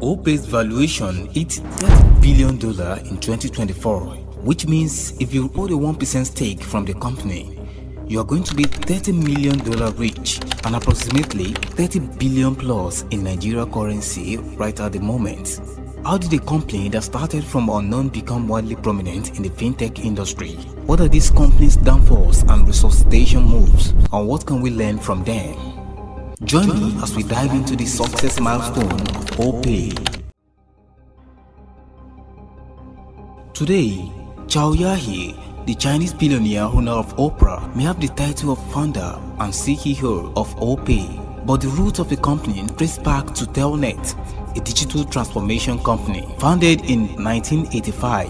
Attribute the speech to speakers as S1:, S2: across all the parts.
S1: OPay's valuation hit $30 billion in 2024, which means if you hold a 1% stake from the company, you are going to be $30 million rich and approximately 30 billion plus in Nigeria currency right at the moment. How did a company that started from unknown become widely prominent in the fintech industry? What are these companies' downfalls and resuscitation moves, and what can we learn from them? Join me as we dive into the success milestone of OPay. Today, Chao Yahi, the Chinese billionaire owner of Oprah, may have the title of founder and CEO of OPay, but the roots of the company trace back to Telnet, a digital transformation company founded in 1985.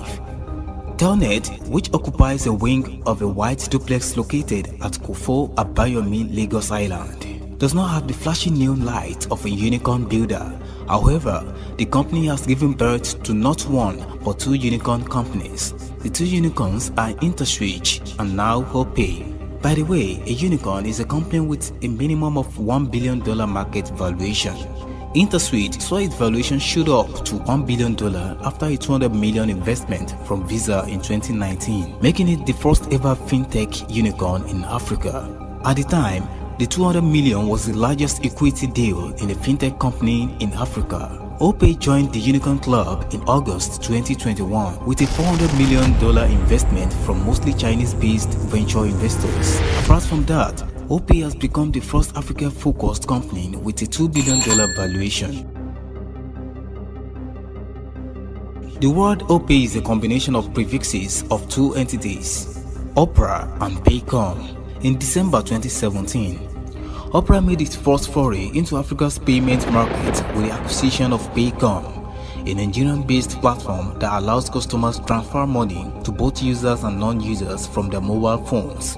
S1: Telnet, which occupies a wing of a white duplex located at Kofo, Oriyomi, Lagos Island, does not have the flashy neon light of a unicorn builder. However, the company has given birth to not one but two unicorn companies. The two unicorns are InterSwitch and now OPay. By the way, a unicorn is a company with a minimum of $1 billion market valuation. InterSwitch saw its valuation shoot up to $1 billion after a $200 million investment from Visa in 2019, making it the first ever fintech unicorn in Africa. At the time, the $200 million was the largest equity deal in a fintech company in Africa. OPay joined the Unicorn Club in August 2021 with a $400 million investment from mostly Chinese-based venture investors. Apart from that, OPay has become the first Africa-focused company with a $2 billion valuation. The word OPay is a combination of prefixes of two entities, Opera and Paycom. In December 2017, Opera made its first foray into Africa's payment market with the acquisition of Paycom, a Nigerian-based platform that allows customers to transfer money to both users and non-users from their mobile phones.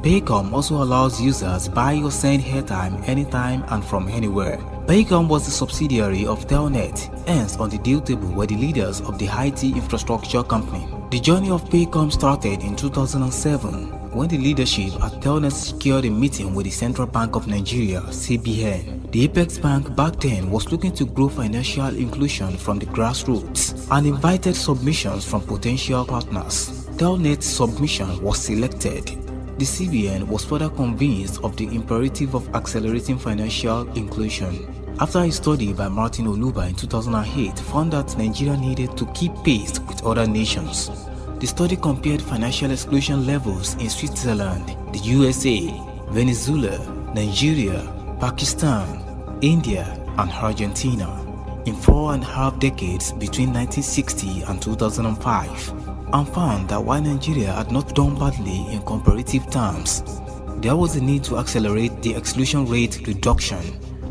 S1: Paycom also allows users buy or send airtime anytime and from anywhere. Paycom was a subsidiary of Telnet, hence on the deal table were the leaders of the IT infrastructure company. The journey of Paycom started in 2007 when the leadership at Telnet secured a meeting with the Central Bank of Nigeria, CBN. The Apex Bank back then was looking to grow financial inclusion from the grassroots and invited submissions from potential partners. Telnet's submission was selected. The CBN was further convinced of the imperative of accelerating financial inclusion. After a study by Martin Oluba in 2008 found that Nigeria needed to keep pace with other nations. The study compared financial exclusion levels in Switzerland, the USA, Venezuela, Nigeria, Pakistan, India, and Argentina in 4.5 decades between 1960 and 2005, and found that while Nigeria had not done badly in comparative terms, there was a need to accelerate the exclusion rate reduction.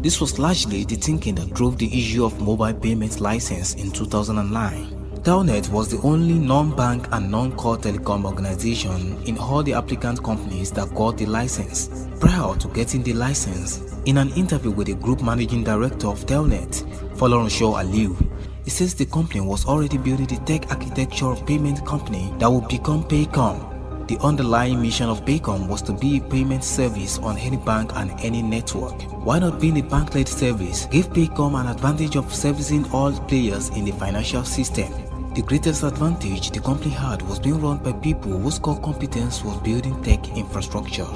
S1: This was largely the thinking that drove the issue of mobile payment license in 2009. Telnet was the only non-bank and non-core telecom organization in all the applicant companies that got the license. Prior to getting the license, in an interview with the group managing director of Telnet, Folorunsho Aliu, he says the company was already building the tech architecture of payment company that would become Paycom. The underlying mission of Paycom was to be a payment service on any bank and any network. Why not being a bank-led service gave Paycom an advantage of servicing all players in the financial system. The greatest advantage the company had was being run by people whose core competence was building tech infrastructure.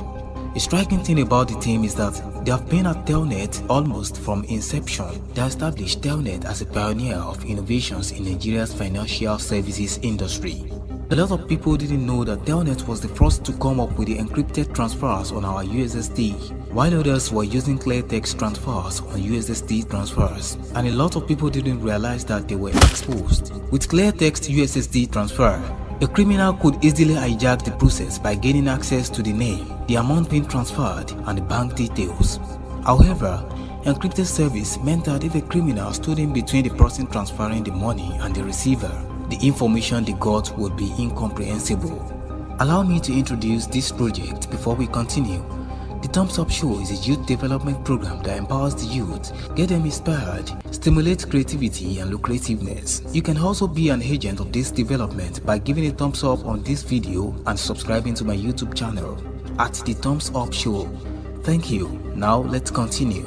S1: A striking thing about the team is that they have been at Telnet almost from inception. They established Telnet as a pioneer of innovations in Nigeria's financial services industry. A lot of people didn't know that Telnet was the first to come up with the encrypted transfers on our USSD, while others were using clear text transfers on USSD transfers, and a lot of people didn't realize that they were exposed. With clear text USSD transfer, a criminal could easily hijack the process by gaining access to the name, the amount being transferred, and the bank details. However, encrypted service meant that if a criminal stood in between the person transferring the money and the receiver, the information they got would be incomprehensible. Allow me to introduce this project before we continue. The Thumbs Up Show is a youth development program that empowers the youth, get them inspired, stimulates creativity and lucrativeness. You can also be an agent of this development by giving a thumbs up on this video and subscribing to my YouTube channel at The Thumbs Up Show. Thank you. Now let's continue.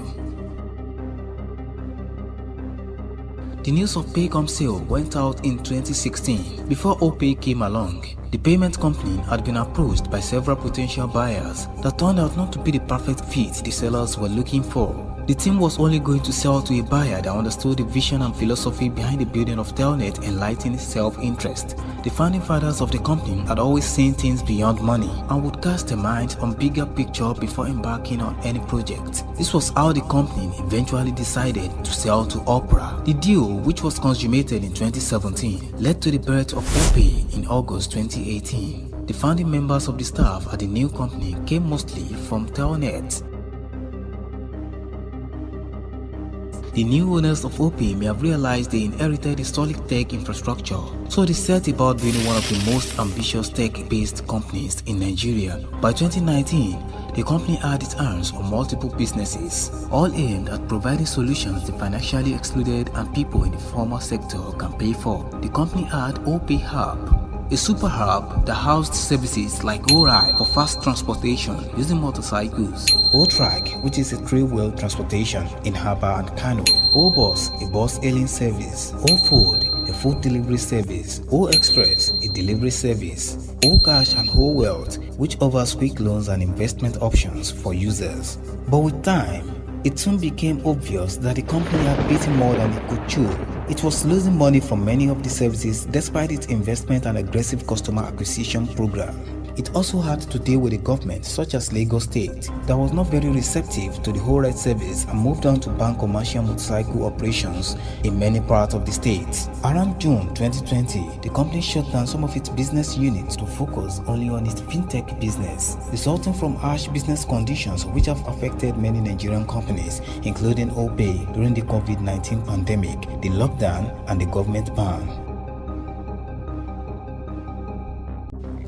S1: The news of Paycom sale went out in 2016 before OPay came along. The payment company had been approached by several potential buyers that turned out not to be the perfect fit the sellers were looking for. The team was only going to sell to a buyer that understood the vision and philosophy behind the building of Telnet enlightened self-interest. The founding fathers of the company had always seen things beyond money and would cast their minds on bigger picture before embarking on any project. This was how the company eventually decided to sell to Opera. The deal, which was consummated in 2017, led to the birth of OPay in August 2018. The founding members of the staff at the new company came mostly from Telnet. The new owners of OPay may have realized they inherited a solid tech infrastructure, so they set about building one of the most ambitious tech-based companies in Nigeria. By 2019, the company had its hands on multiple businesses, all aimed at providing solutions the financially excluded and people in the formal sector can pay for. The company had OPay Hub, a super hub that housed services like ORide for fast transportation using motorcycles, O-Track, which is a three-wheel transportation in Harbour and Kano, O-Bus, a bus hailing service, O-Food, a food delivery service, O-Express, a delivery service, O-Cash and O-Wealth, which offers quick loans and investment options for users. But with time, it soon became obvious that the company had bitten more than it could chew. It was losing money from many of the services despite its investment and aggressive customer acquisition program. It also had to deal with a government such as Lagos State that was not very receptive to the whole ride service and moved on to ban commercial motorcycle operations in many parts of the state. Around June 2020, the company shut down some of its business units to focus only on its fintech business, resulting from harsh business conditions which have affected many Nigerian companies, including OPay during the COVID-19 pandemic, the lockdown, and the government ban.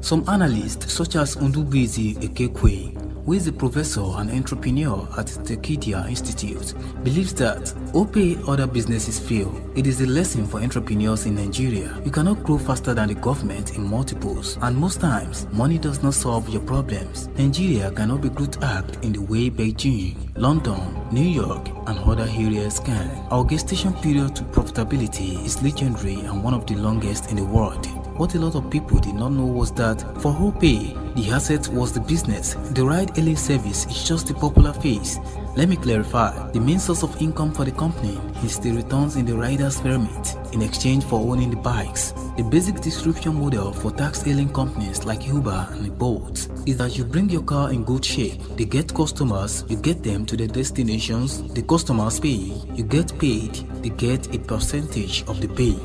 S1: Some analysts, such as Ndubuisi Ekekwe, who is a professor and entrepreneur at the Educative Institute, believes that OPay other businesses fail. It is a lesson for entrepreneurs in Nigeria. You cannot grow faster than the government in multiples, and most times, money does not solve your problems. Nigeria cannot be growth hacked in the way Beijing, London, New York, and other areas can. Our gestation period to profitability is legendary and one of the longest in the world. What a lot of people did not know was that for OPay, the asset was the business. The ride-hailing service is just the popular face. Let me clarify. The main source of income for the company is the returns in the rider's permit in exchange for owning the bikes. The basic distribution model for tax-hailing companies like Uber and Bolt is that you bring your car in good shape, they get customers, you get them to their destinations, the customers pay, you get paid, they get a percentage of the pay.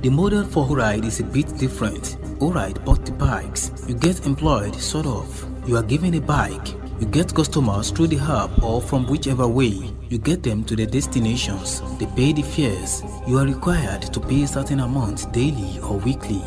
S1: The model for ORide is a bit different. ORide bought the bikes. You get employed, sort of. You are given a bike. You get customers through the hub or from whichever way. You get them to their destinations. They pay the fares. You are required to pay a certain amount daily or weekly.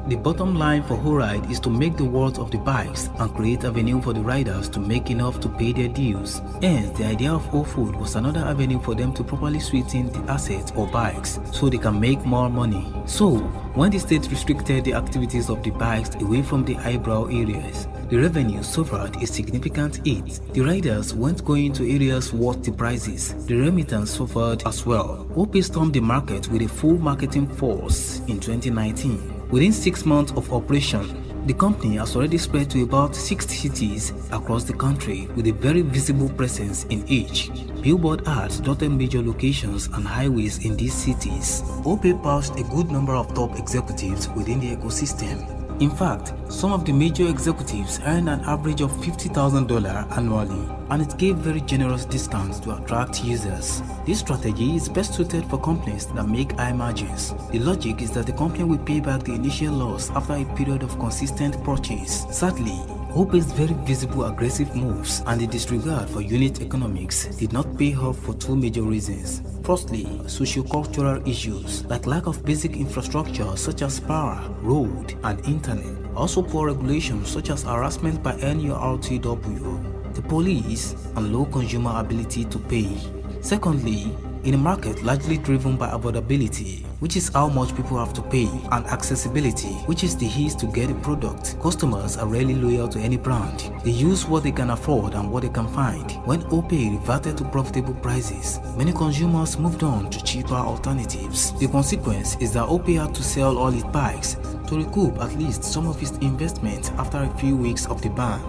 S1: The bottom line for ORide is to make the worth of the bikes and create avenue for the riders to make enough to pay their dues. Hence, the idea of O-Food was another avenue for them to properly sweeten the assets or bikes so they can make more money. So, when the state restricted the activities of the bikes away from the eyebrow areas, the revenue suffered a significant hit. The riders weren't going to areas worth the prices. The remittance suffered as well. OPay stormed the market with a full marketing force in 2019. Within 6 months of operation, the company has already spread to about 60 cities across the country with a very visible presence in each. Billboard ads dotted major locations and highways in these cities. OPay passed a good number of top executives within the ecosystem. In fact, some of the major executives earned an average of $50,000 annually, and it gave very generous discounts to attract users. This strategy is best suited for companies that make high margins. The logic is that the company will pay back the initial loss after a period of consistent purchase. Sadly, OPay's very visible aggressive moves and the disregard for unit economics did not pay off for two major reasons. Firstly, socio-cultural issues like lack of basic infrastructure such as power, road, and internet. Also poor regulations such as harassment by NURTW, the police, and low consumer ability to pay. Secondly, In a market largely driven by affordability, which is how much people have to pay, and accessibility, which is the ease to get a product, customers are rarely loyal to any brand. They use what they can afford and what they can find. When OPay reverted to profitable prices, many consumers moved on to cheaper alternatives. The consequence is that OPay had to sell all its bikes to recoup at least some of its investment after a few weeks of the ban.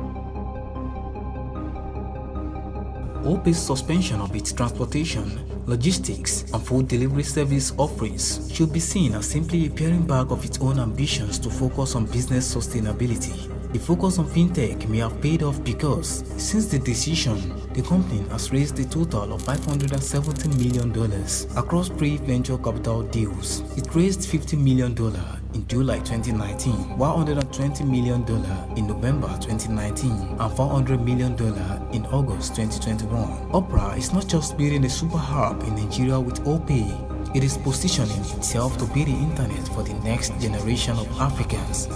S1: OPay's suspension of its transportation, logistics, and food delivery service offerings should be seen as simply a paring back of its own ambitions to focus on business sustainability. The focus on fintech may have paid off because, since the decision, the company has raised a total of $570 million across pre-venture capital deals. It raised $50 million in July 2019, $120 million in November 2019, and $400 million in August 2021. Opera is not just building a super app in Nigeria with OPay, it is positioning itself to be the internet for the next generation of Africans.